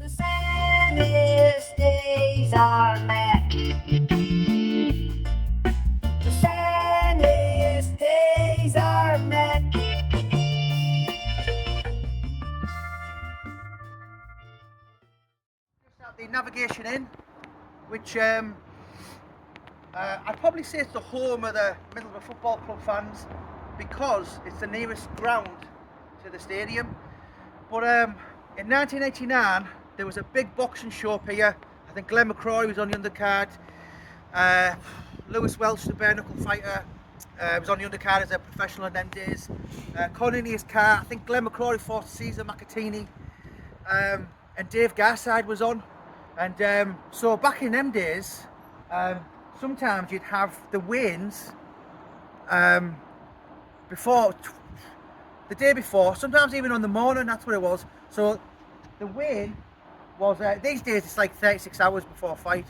The saddest days are met. The saddest days are met. Just at the Navigation Inn, which I'd probably say it's the home of the Middlesbrough Football Club fans because it's the nearest ground to the stadium. But in 1989, there was a big boxing show up here. I think Glenn McCrory was on the undercard. Lewis Welch, the bare knuckle fighter, was on the undercard as a professional in them days. Cornelius Carr, I think Glenn McCrory fought Caesar Macatini, and Dave Garside was on. And so back in them days, sometimes you'd have the weigh-ins before, the day before, sometimes even on the morning, that's what it was. So the weigh-in was, these days it's like 36 hours before a fight.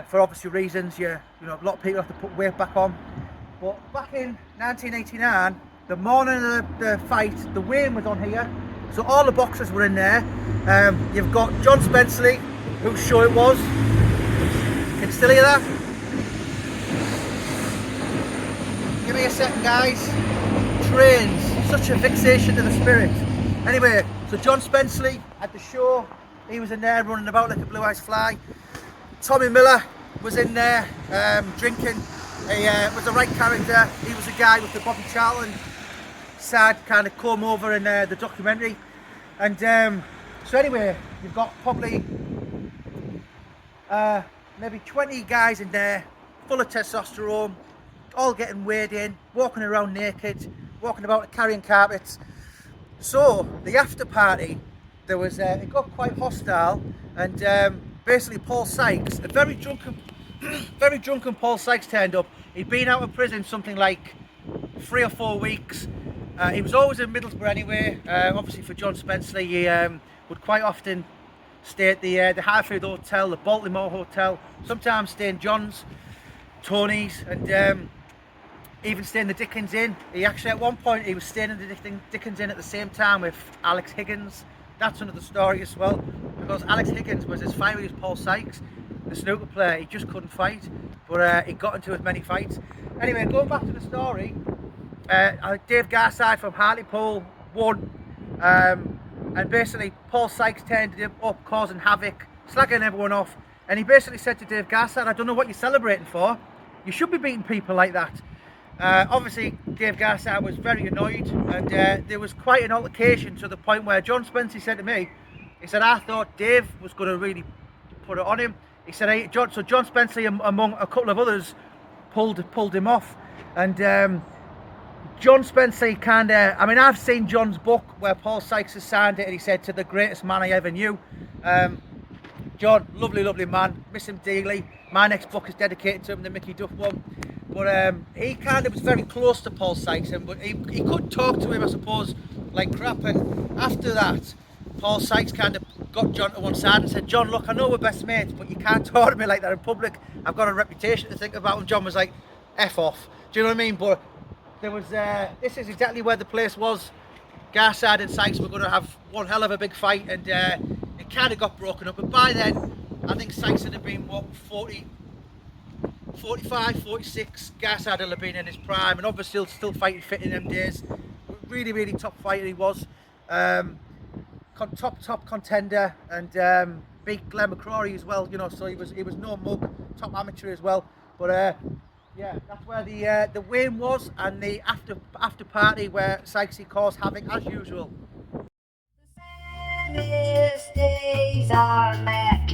For obvious reasons, you know, a lot of people have to put weight back on. But back in 1989, the morning of the fight, the weigh-in was on here. So all the boxers were in there. You've got John Spenceley, whose show it was. Can you still hear that? Give me a second, guys. Trains, such a fixation to the spirit. Anyway, so John Spenceley at the show, he was in there running about like a blue-eyed fly. Tommy Miller was in there drinking. He was the right character. He was the guy with the Bobby Charlton sad kind of comb over in the documentary. And so anyway, you've got probably maybe 20 guys in there, full of testosterone, all getting weighed in, walking around naked, walking about carrying carpets. So the after party, there was it got quite hostile, and basically Paul Sykes, a very drunken Paul Sykes turned up. He'd been out of prison something like 3 or 4 weeks. He was always in Middlesbrough anyway. Obviously for John Spenceley, he would quite often stay at the Highfield Hotel, the Baltimore Hotel, sometimes stay in John's, Tony's, and even stay in the Dickens Inn. He actually at one point he was staying in the Dickens Inn at the same time with Alex Higgins. That's another story as well, because Alex Higgins was as fiery as Paul Sykes, the snooker player. He just couldn't fight, but he got into as many fights. Anyway, going back to the story, Dave Garside from Hartlepool won, and basically Paul Sykes turned up causing havoc, slagging everyone off, and he basically said to Dave Garside, I don't know what you're celebrating for, you should be beating people like that. Obviously Dave Garside was very annoyed, and there was quite an altercation to the point where John Spenceley said to me, he said, I thought Dave was going to really put it on him. He said, hey, John Spenceley among a couple of others pulled him off, and John Spenceley kind of, I mean, I've seen John's book where Paul Sykes has signed it, and he said, to the greatest man I ever knew. John, lovely man, miss him dearly. My next book is dedicated to him, the Mickey Duff one. But he kind of was very close to Paul Sykes, but he could talk to him, I suppose, like crap. And after that, Paul Sykes kind of got John to one side and said, John, look, I know we're best mates, but you can't talk to me like that in public. I've got a reputation to think about. And John was like, F off. Do you know what I mean? But there was, this is exactly where the place was. Garside and Sykes were going to have one hell of a big fight, and it kind of got broken up. But by then, I think Sykes had been, what, 45, 46, Garside had been in his prime, and obviously still fighting fit in them days. Really top fighter he was. Top contender, and beat Glenn McCrory as well, you know, so he was no mug, top amateur as well. But yeah, that's where the weigh-in was, and the after party where Sykesy caused havoc as usual. The saddest days are met.